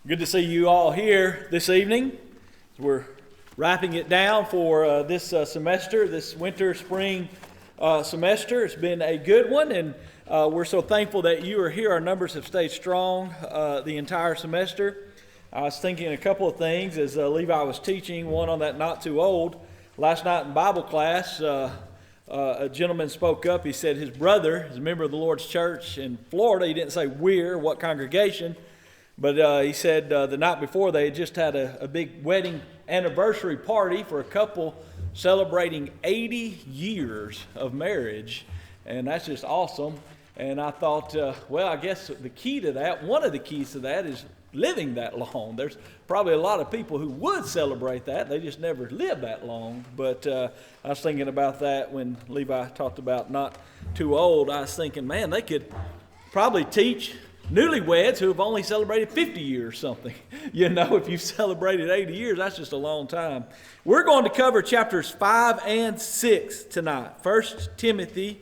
Good to see you all here this evening. We're wrapping it down for this semester, this winter-spring semester. It's been a good one, and we're so thankful that you are here. Our numbers have stayed strong the entire semester. I was thinking a couple of things as Levi was teaching, one on that not too old. Last night in Bible class, a gentleman spoke up. He said his brother is a member of the Lord's church in Florida. He didn't say where, what congregation. But he said the night before they had just had a big wedding anniversary party for a couple celebrating 80 years of marriage. And that's just awesome. And I thought, well, I guess the key to that, one of the keys to that is living that long. There's probably a lot of people who would celebrate that. They just never live that long. But I was thinking about that when Levi talked about not too old. I was thinking, man, they could probably teach newlyweds who have only celebrated 50 years something. You know, if you've celebrated 80 years, that's just a long time. We're going to cover chapters 5 and 6 tonight. 1 Timothy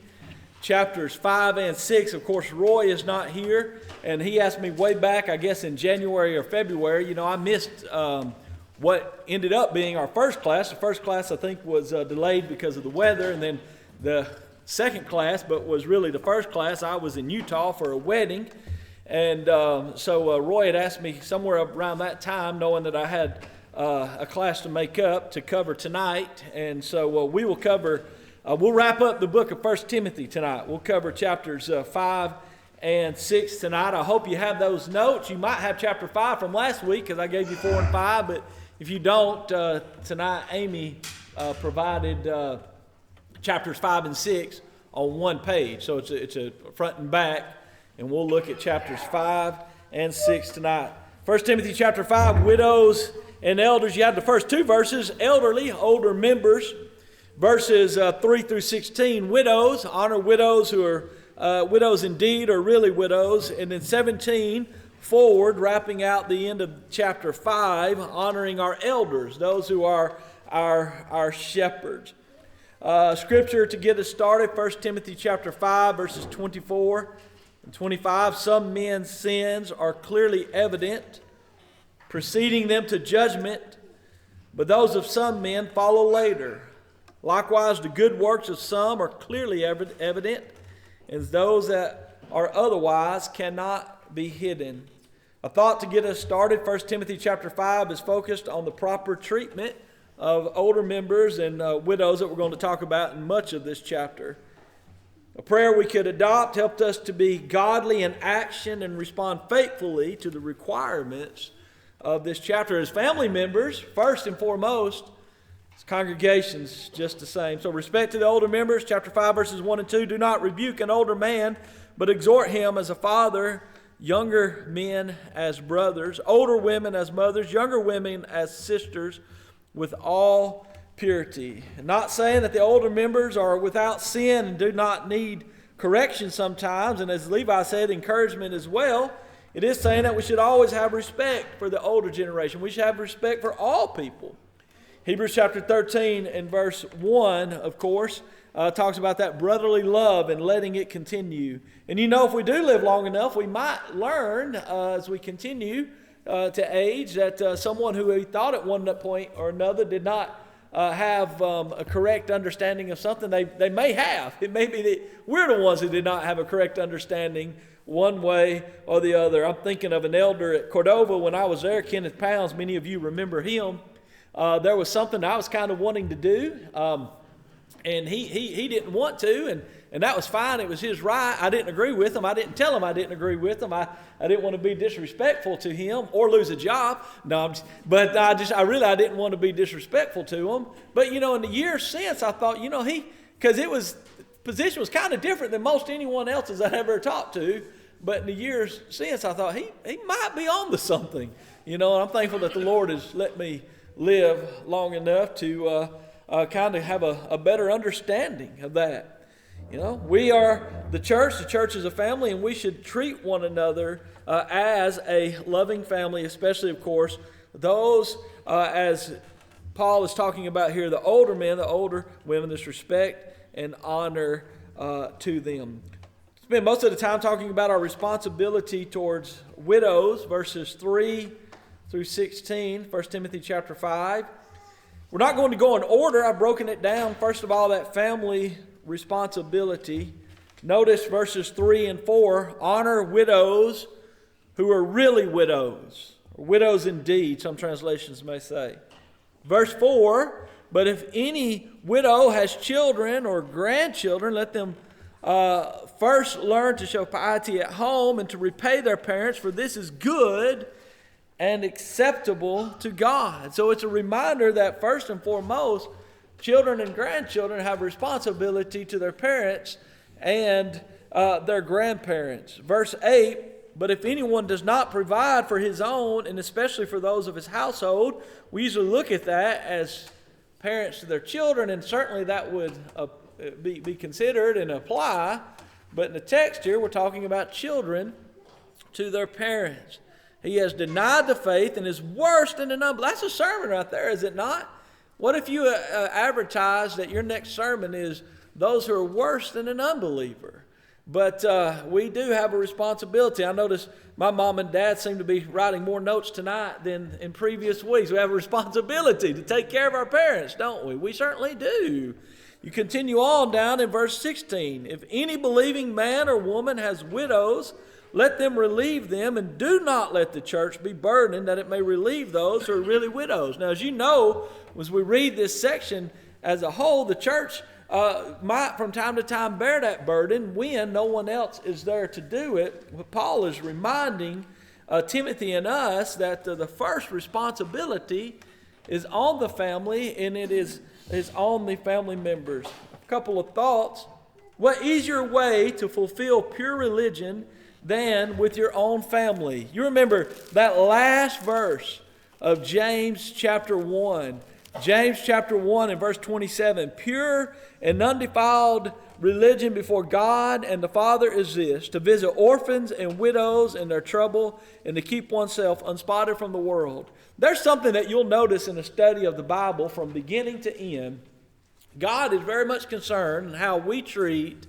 chapters 5 and 6. Of course, Roy is not here, and he asked me way back, I guess in January or February. You know, I missed what ended up being our first class. The first class, I think, was delayed because of the weather, and then the second class, but was really the first class. I was in Utah for a wedding. And so Roy had asked me somewhere around that time, knowing that I had a class to make up to cover tonight. And so we will cover, we'll wrap up the book of 1 Timothy tonight. We'll cover chapters 5 and 6 tonight. I hope you have those notes. You might have chapter 5 from last week because I gave you 4 and 5. But if you don't, tonight Amy provided chapters 5 and 6 on one page. So it's a front and back. And we'll look at chapters 5 and 6 tonight. 1 Timothy chapter 5, widows and elders. You have the first two verses, elderly, older members. Verses 3 through 16, widows, honor widows who are widows indeed or really widows. And then 17, forward, wrapping out the end of chapter 5, honoring our elders, those who are our shepherds. Scripture to get us started, 1 Timothy chapter 5, verses 24 and 25, some men's sins are clearly evident, preceding them to judgment, but those of some men follow later. Likewise, the good works of some are clearly evident, and those that are otherwise cannot be hidden. A thought to get us started, 1 Timothy chapter 5 is focused on the proper treatment of older members and widows that we're going to talk about in much of this chapter. A prayer we could adopt helped us to be godly in action and respond faithfully to the requirements of this chapter. As family members, first and foremost, as congregations, just the same. So respect to the older members, chapter 5, verses 1 and 2. Do not rebuke an older man, but exhort him as a father, younger men as brothers, older women as mothers, younger women as sisters, with all purity. Not saying that the older members are without sin and do not need correction sometimes, and as Levi said, encouragement as well. It is saying that we should always have respect for the older generation. We should have respect for all people. Hebrews chapter 13 and verse 1, of course, talks about that brotherly love and letting it continue. And you know, if we do live long enough, we might learn as we continue to age that someone who we thought at one point or another did not have a correct understanding of something, they may have. It may be that we're the ones who did not have a correct understanding one way or the other. I'm thinking of an elder at Cordova when I was there, Kenneth Pounds. Many of you remember him. There was something I was kind of wanting to do, and he didn't want to, and that was fine. It was his right. I didn't agree with him. I didn't tell him I didn't agree with him. I didn't want to be disrespectful to him or lose a job. No, I didn't want to be disrespectful to him. But, you know, in the years since, I thought, you know, because position was kind of different than most anyone else's I'd ever talked to. But in the years since, I thought he might be on to something. You know, and I'm thankful that the Lord has let me live long enough to kind of have a better understanding of that. You know, we are the church is a family, and we should treat one another as a loving family, especially, of course, those, as Paul is talking about here, the older men, the older women, this respect and honor to them. spend most of the time talking about our responsibility towards widows, verses 3 through 16, 1 Timothy chapter 5. We're not going to go in order. I've broken it down. First of all, that family responsibility. Notice verses 3 and 4. Honor widows who are really widows, or widows indeed, some translations may say. Verse 4, but if any widow has children or grandchildren, let them first learn to show piety at home and to repay their parents, for this is good and acceptable to God. So it's a reminder that first and foremost, children and grandchildren have responsibility to their parents and their grandparents. Verse 8, but if anyone does not provide for his own, and especially for those of his household, we usually look at that as parents to their children, and certainly that would be considered and apply. But in the text here, we're talking about children to their parents. He has denied the faith and is worse than an unbeliever. That's a sermon right there, is it not? What if you advertise that your next sermon is those who are worse than an unbeliever? But we do have a responsibility. I notice my mom and dad seem to be writing more notes tonight than in previous weeks. We have a responsibility to take care of our parents, don't we? We certainly do. You continue on down in verse 16. If any believing man or woman has widows, let them relieve them, and do not let the church be burdened, that it may relieve those who are really widows. Now, as you know, as we read this section as a whole, the church might from time to time bear that burden when no one else is there to do it. Paul is reminding Timothy and us that the first responsibility is on the family, and it is on the family members. A couple of thoughts. What easier way to fulfill pure religion than with your own family? You remember that last verse of James chapter 1. James chapter 1 and verse 27, pure and undefiled religion before God and the Father is this, to visit orphans and widows in their trouble and to keep oneself unspotted from the world. There's something that you'll notice in a study of the Bible from beginning to end. God is very much concerned in how we treat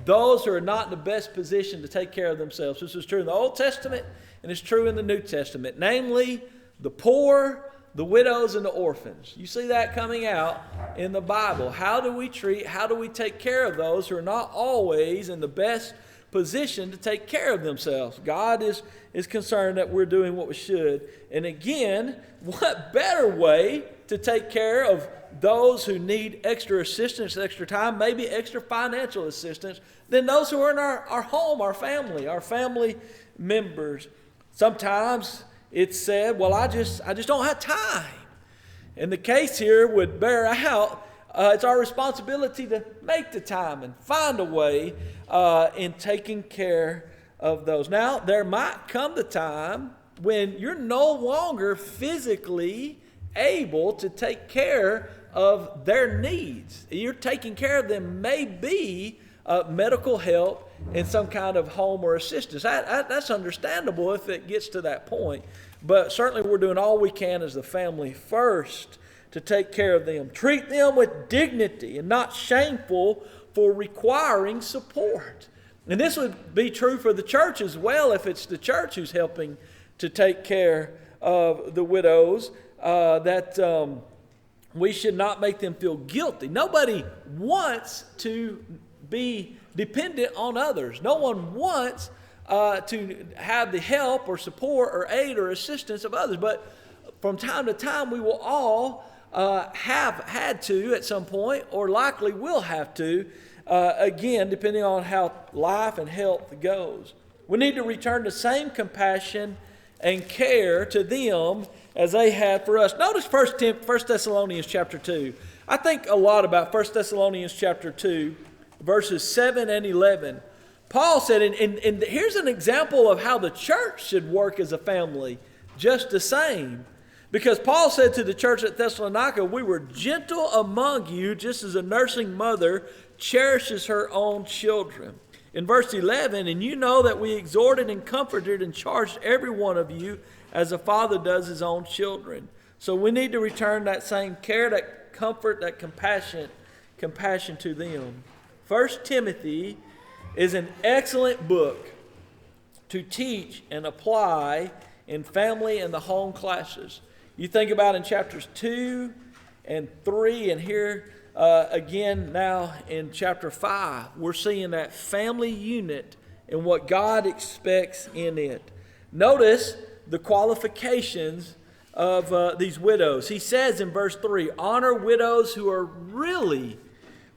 those who are not in the best position to take care of themselves. This is true in the Old Testament and it's true in the New Testament, namely the poor, the widows, and the orphans. You see that coming out in the Bible. How do we take care of those who are not always in the best position to take care of themselves? God is concerned that we're doing what we should. And again, what better way to take care of those who need extra assistance, extra time, maybe extra financial assistance, than those who are in our home, our family members. Sometimes it's said, well, I just don't have time. And the case here would bear out, it's our responsibility to make the time and find a way in taking care of those. Now, there might come the time when you're no longer physically able to take care of their needs. You're taking care of them, maybe medical help and some kind of home or assistance. That's understandable if it gets to that point. But certainly we're doing all we can as the family first to take care of them. Treat them with dignity and not shameful for requiring support. And this would be true for the church as well, if it's the church who's helping to take care of the widows, we should not make them feel guilty. Nobody wants to be dependent on others. No one wants to have the help or support or aid or assistance of others. But from time to time, we will all have had to at some point, or likely will have to, again, depending on how life and health goes. We need to return the same compassion and care to them as they had for us. Notice 1 Thessalonians chapter 2. I think a lot about 1 Thessalonians chapter 2, verses 7 and 11. Paul said, and here's an example of how the church should work as a family, just the same. Because Paul said to the church at Thessalonica, we were gentle among you, just as a nursing mother cherishes her own children. In verse 11, and you know that we exhorted and comforted and charged every one of you as a father does his own children. So we need to return that same care, that comfort, that compassion to them. 1 Timothy is an excellent book to teach and apply in family and the home classes. You think about in chapters 2 and 3, and here again now in chapter 5, we're seeing that family unit and what God expects in it. Notice the qualifications of these widows. He says in verse 3, honor widows who are really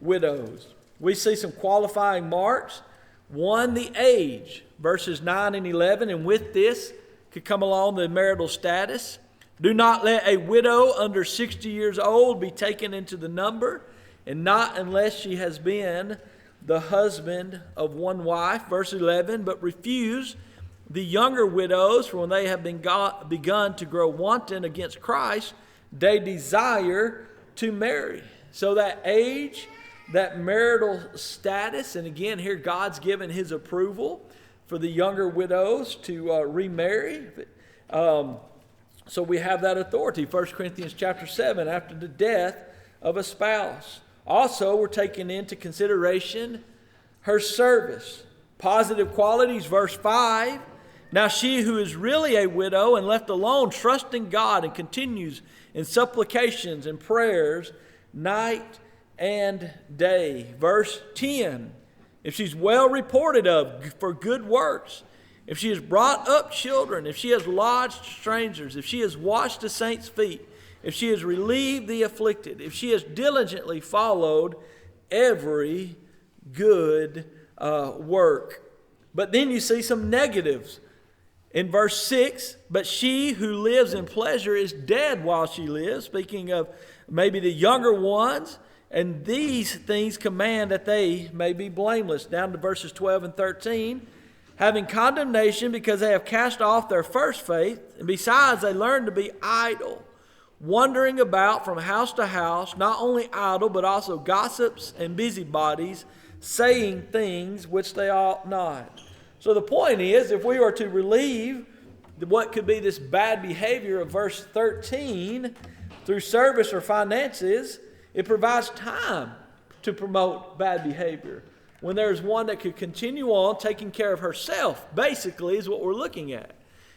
widows. We see some qualifying marks. One, the age, verses 9 and 11, and with this could come along the marital status. Do not let a widow under 60 years old be taken into the number, and not unless she has been the husband of one wife. Verse 11, but refuse the younger widows, for when they have begun to grow wanton against Christ, they desire to marry. So that age, that marital status, and again here God's given his approval for the younger widows to remarry. So we have that authority. 1 Corinthians chapter 7, after the death of a spouse. Also, we're taking into consideration her service. Positive qualities, verse 5. Now she who is really a widow and left alone, trusting God, and continues in supplications and prayers night and day. Verse 10, if she's well reported of for good works, if she has brought up children, if she has lodged strangers, if she has washed the saints' feet, if she has relieved the afflicted, if she has diligently followed every good work. But then you see some negatives. In verse 6, but she who lives in pleasure is dead while she lives, speaking of maybe the younger ones, and these things command that they may be blameless. Down to verses 12 and 13, having condemnation because they have cast off their first faith, and besides they learn to be idle, wandering about from house to house, not only idle, but also gossips and busybodies, saying things which they ought not. So the point is, if we are to relieve what could be this bad behavior of verse 13 through service or finances, it provides time to promote bad behavior. When there's one that could continue on taking care of herself, basically, is what we're looking at.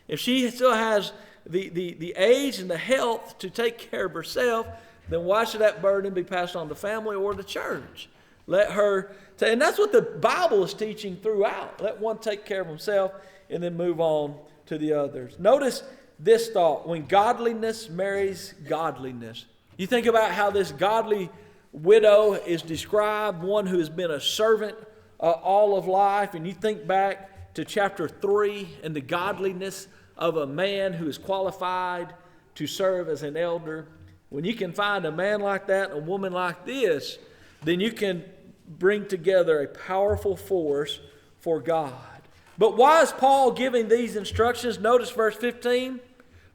If she still has the age and the health to take care of herself, then why should that burden be passed on to family or the church? Let her, and that's what the Bible is teaching throughout. Let one take care of himself and then move on to the others. Notice this thought, when godliness marries godliness. You think about how this godly widow is described, one who has been a servant all of life, and you think back to chapter 3 and the godliness of a man who is qualified to serve as an elder. When you can find a man like that, a woman like this, then you can bring together a powerful force for God. But why is Paul giving these instructions? Notice verse 15.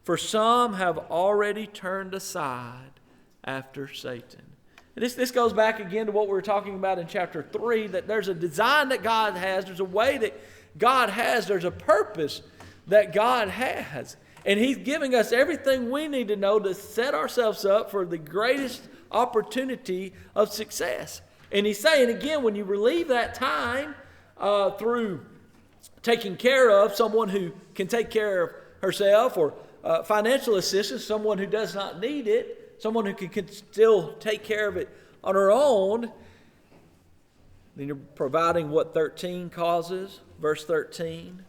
For some have already turned aside after Satan. And this goes back again to what we were talking about in chapter 3, that there's a design that God has, there's a way that God has, there's a purpose that God has. And he's giving us everything we need to know to set ourselves up for the greatest opportunity of success. And he's saying, again, when you relieve that time through taking care of someone who can take care of herself, or financial assistance, someone who does not need it, someone who can still take care of it on her own, then you're providing what 13 causes. Verse 13,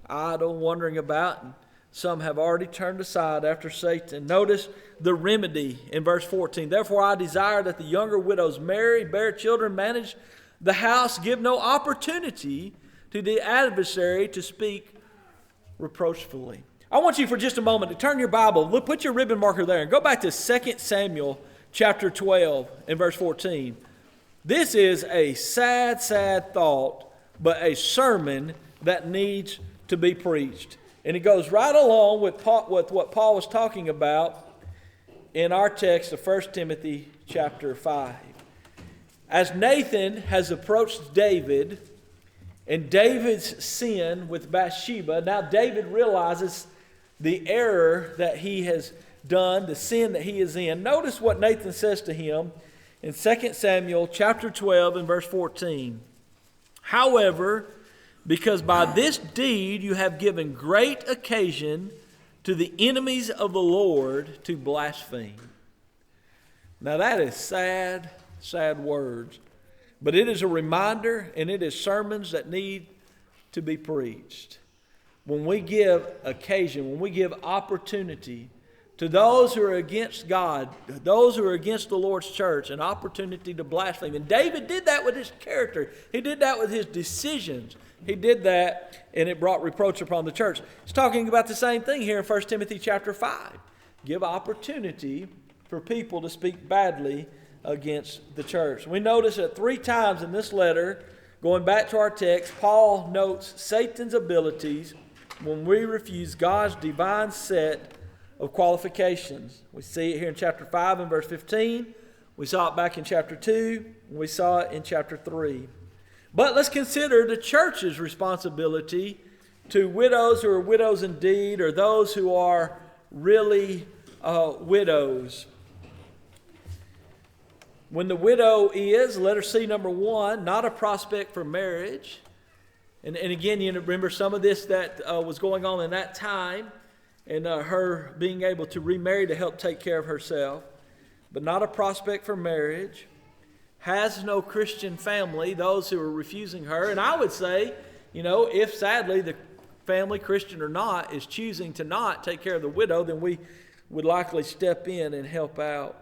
idle, wandering about, and some have already turned aside after Satan. Notice the remedy in verse 14. Therefore I desire that the younger widows marry, bear children, manage the house, give no opportunity to the adversary to speak reproachfully. I want you for just a moment to turn your Bible, put your ribbon marker there, and go back to 2 Samuel chapter 12 and verse 14. This is a sad, sad thought, but a sermon that needs to be preached. And it goes right along with what Paul was talking about in our text of 1 Timothy chapter 5. As Nathan has approached David and David's sin with Bathsheba, now David realizes the error that he has done, the sin that he is in. Notice what Nathan says to him in 2 Samuel chapter 12 and verse 14. However, because by this deed you have given great occasion to the enemies of the Lord to blaspheme. Now that is sad, sad words. But it is a reminder, and it is sermons that need to be preached. When we give occasion, when we give opportunity to those who are against God, those who are against the Lord's church, an opportunity to blaspheme. And David did that with his character. He did that with his decisions. He did that, and it brought reproach upon the church. He's talking about the same thing here in 1 Timothy chapter 5. Give opportunity for people to speak badly against the church. We notice that 3 times in this letter, going back to our text, Paul notes Satan's abilities when we refuse God's divine set of qualifications. We see it here in chapter 5 and verse 15. We saw it back in chapter 2. And we saw it in chapter 3. But let's consider the church's responsibility to widows who are widows indeed, or those who are really widows. When the widow is, letter C number 1, not a prospect for marriage. And again, you remember some of this that was going on in that time, and her being able to remarry to help take care of herself, but not a prospect for marriage, has no Christian family, those who are refusing her. And I would say, if sadly the family, Christian or not, is choosing to not take care of the widow, then we would likely step in and help out.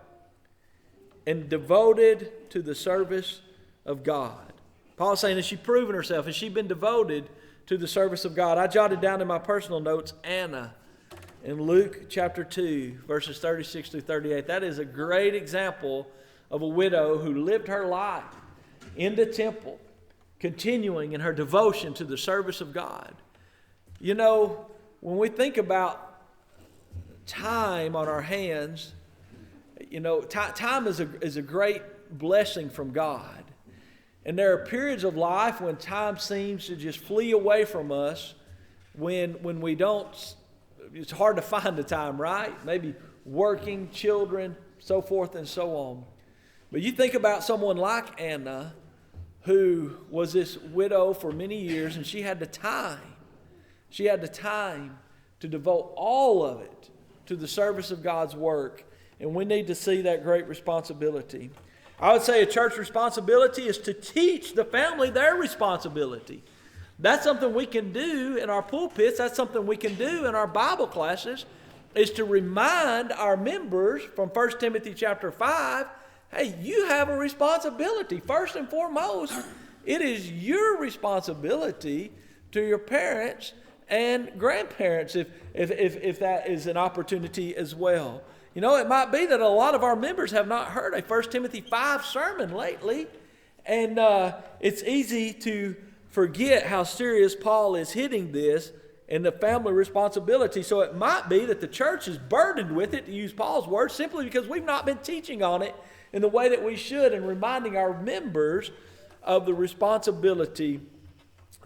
And devoted to the service of God. Paul's saying, has she proven herself? Has she been devoted to the service of God? I jotted down in my personal notes, Anna, in Luke chapter 2, verses 36 through 38. That is a great example of a widow who lived her life in the temple, continuing in her devotion to the service of God. When we think about time on our hands, time is a great blessing from God. And there are periods of life when time seems to just flee away from us, when we don't. It's hard to find the time, right? Maybe working, children, so forth and so on. But you think about someone like Anna, who was this widow for many years, and she had the time. She had the time to devote all of it to the service of God's work. And we need to see that great responsibility. I would say a church responsibility is to teach the family their responsibility. That's something we can do in our pulpits. That's something we can do in our Bible classes, is to remind our members from 1 Timothy chapter 5, hey, you have a responsibility. First and foremost, it is your responsibility to your parents and grandparents if that is an opportunity as well. It might be that a lot of our members have not heard a 1 Timothy 5 sermon lately, and it's easy to forget how serious Paul is hitting this and the family responsibility. So it might be that the church is burdened with it, to use Paul's words, simply because we've not been teaching on it in the way that we should and reminding our members of the responsibility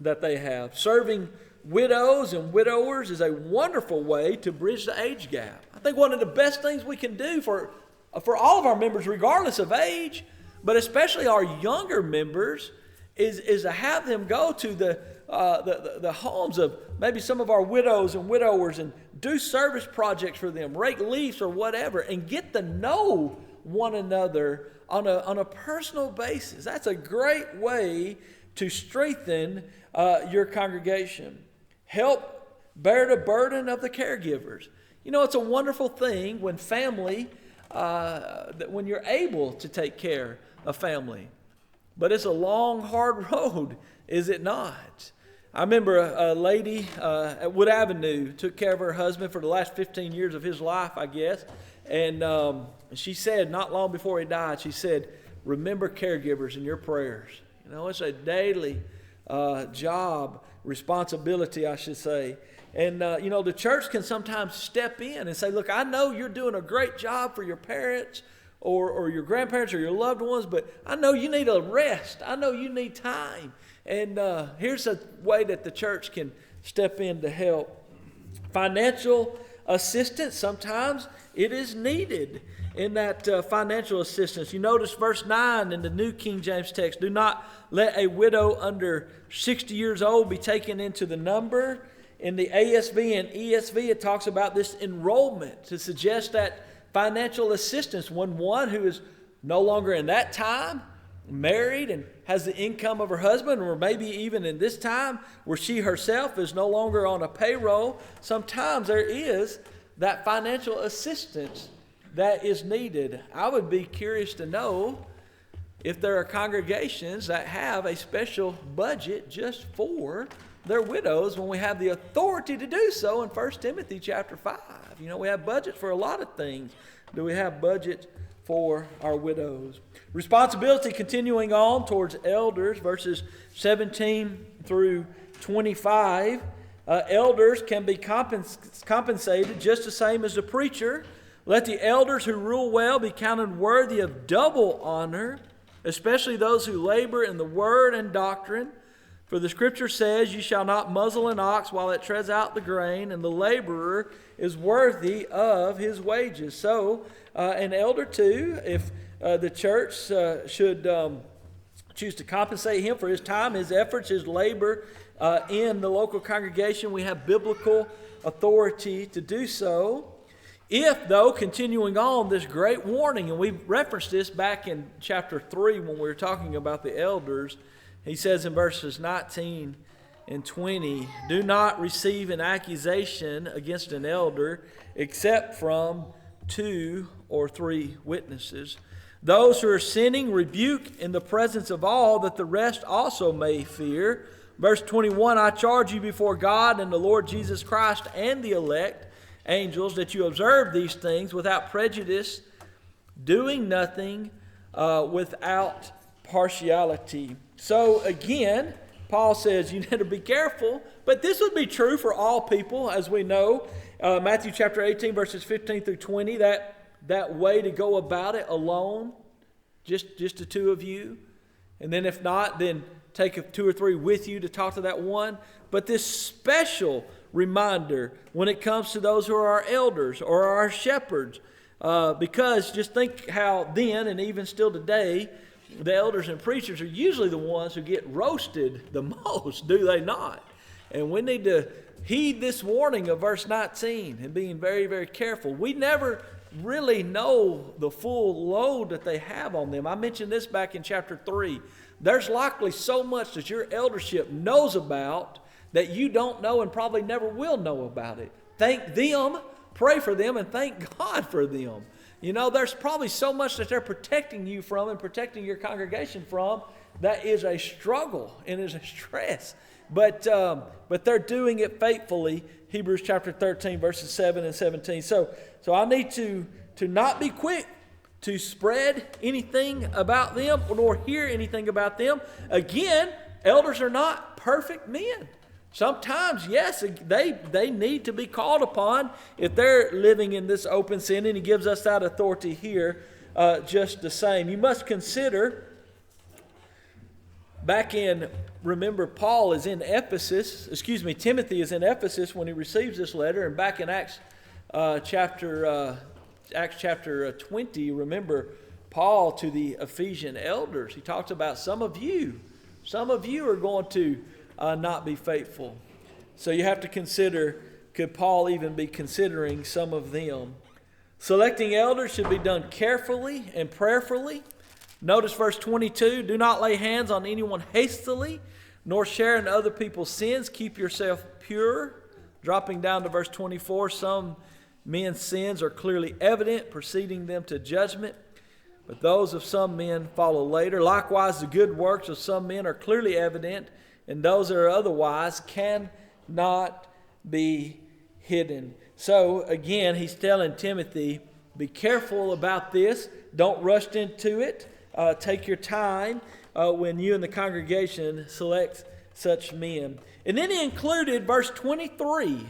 that they have. Serving widows and widowers is a wonderful way to bridge the age gap. I think one of the best things we can do for all of our members, regardless of age, but especially our younger members, is to have them go to the homes of maybe some of our widows and widowers and do service projects for them, rake leaves or whatever, and get to know one another on a personal basis. That's a great way to strengthen your congregation. Help bear the burden of the caregivers. It's a wonderful thing when family, when you're able to take care of family. But it's a long, hard road, is it not? I remember a lady at Wood Avenue took care of her husband for the last 15 years of his life, I guess. And she said, not long before he died, she said, remember caregivers in your prayers. It's a daily job, responsibility, I should say. And, the church can sometimes step in and say, look, I know you're doing a great job for your parents or your grandparents or your loved ones, but I know you need a rest. I know you need time. And here's a way that the church can step in to help. Financial assistance. Sometimes it is needed in that financial assistance. You notice verse 9 in the New King James text, do not let a widow under 60 years old be taken into the number. In the ASV and ESV, it talks about this enrollment to suggest that financial assistance when one who is no longer in that time married and has the income of her husband, or maybe even in this time where she herself is no longer on a payroll, sometimes there is that financial assistance that is needed. I would be curious to know if there are congregations that have a special budget just for their widows when we have the authority to do so in 1 Timothy chapter 5. You know, we have budgets for a lot of things. Do we have budgets for our widows? Responsibility continuing on towards elders, verses 17 through 25. Elders can be compensated just the same as the preacher. Let the elders who rule well be counted worthy of double honor, especially those who labor in the word and doctrine. For the scripture says, you shall not muzzle an ox while it treads out the grain, and the laborer is worthy of his wages. So, an elder too, if the church should choose to compensate him for his time, his efforts, his labor in the local congregation, we have biblical authority to do so. If, though, continuing on, this great warning, and we referenced this back in chapter 3 when we were talking about the elders, he says in verses 19 and 20, do not receive an accusation against an elder except from 2 or 3 witnesses. Those who are sinning rebuke in the presence of all, that the rest also may fear. Verse 21, I charge you before God and the Lord Jesus Christ and the elect angels that you observe these things without prejudice, doing nothing without partiality. So again, Paul says you need to be careful, but this would be true for all people, as we know. Matthew chapter 18, verses 15 through 20, that way to go about it alone, just the two of you. And then if not, then take 2 or 3 with you to talk to that one. But this special reminder when it comes to those who are our elders or our shepherds, because just think how then and even still today, the elders and preachers are usually the ones who get roasted the most, do they not? And we need to heed this warning of verse 19 and being very, very careful. We never really know the full load that they have on them. I mentioned this back in chapter 3. There's likely so much that your eldership knows about that you don't know and probably never will know about it. Thank them, pray for them, and thank God for them. You know, there's probably so much that they're protecting you from and protecting your congregation from that is a struggle and is a stress. But they're doing it faithfully. Hebrews chapter 13, verses 7 and 17. So I need to not be quick to spread anything about them nor hear anything about them. Again, elders are not perfect men. Sometimes, yes, they need to be called upon if they're living in this open sin, and he gives us that authority here just the same. You must consider, remember Paul is in Timothy is in Ephesus when he receives this letter, and back in Acts chapter 20, remember Paul to the Ephesian elders, he talks about some of you are going to not be faithful. So you have to consider, could Paul even be considering some of them? Selecting elders should be done carefully and prayerfully. Notice verse 22, do not lay hands on anyone hastily, nor share in other people's sins. Keep yourself pure. Dropping down to verse 24, some men's sins are clearly evident, preceding them to judgment, but those of some men follow later. Likewise, the good works of some men are clearly evident, and those that are otherwise cannot be hidden. So again, he's telling Timothy, be careful about this. Don't rush into it. Take your time when you and the congregation select such men. And then he included verse 23.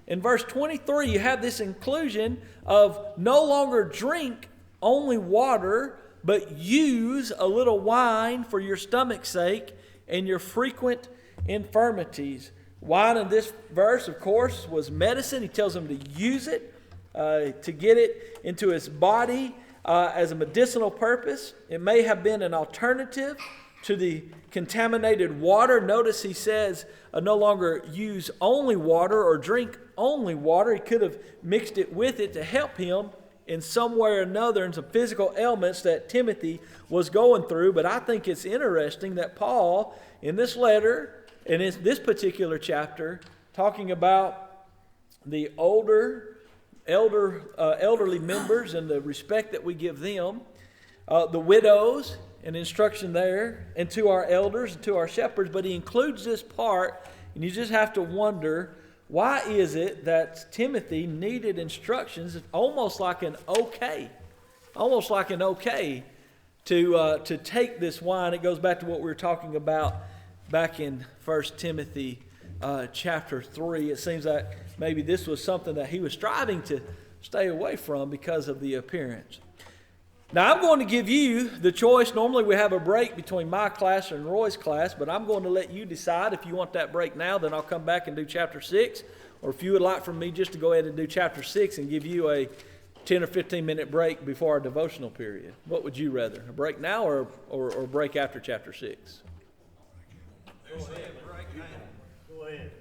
In verse 23, you have this inclusion of no longer drink only water, but use a little wine for your stomach's sake and your frequent infirmities. Wine in this verse, of course, was medicine. He tells him to use it, to get it into his body as a medicinal purpose. It may have been an alternative to the contaminated water. Notice he says no longer use only water or drink only water. He could have mixed it with it to help him in some way or another in some physical ailments that Timothy was going through. But I think it's interesting that Paul, in this letter, and in this particular chapter, talking about the elderly members and the respect that we give them, the widows, and instruction there, and to our elders and to our shepherds, but he includes this part, and you just have to wonder, why is it that Timothy needed instructions, almost like an okay to take this wine? It goes back to what we were talking about back in 1 Timothy chapter 3. It seems like maybe this was something that he was striving to stay away from because of the appearance. Now, I'm going to give you the choice. Normally we have a break between my class and Roy's class, but I'm going to let you decide if you want that break now. Then I'll come back and do chapter 6. Or if you would like for me just to go ahead and do chapter 6 and give you a 10 or 15 minute break before our devotional period. What would you rather? A break now or a break after chapter 6? Go ahead.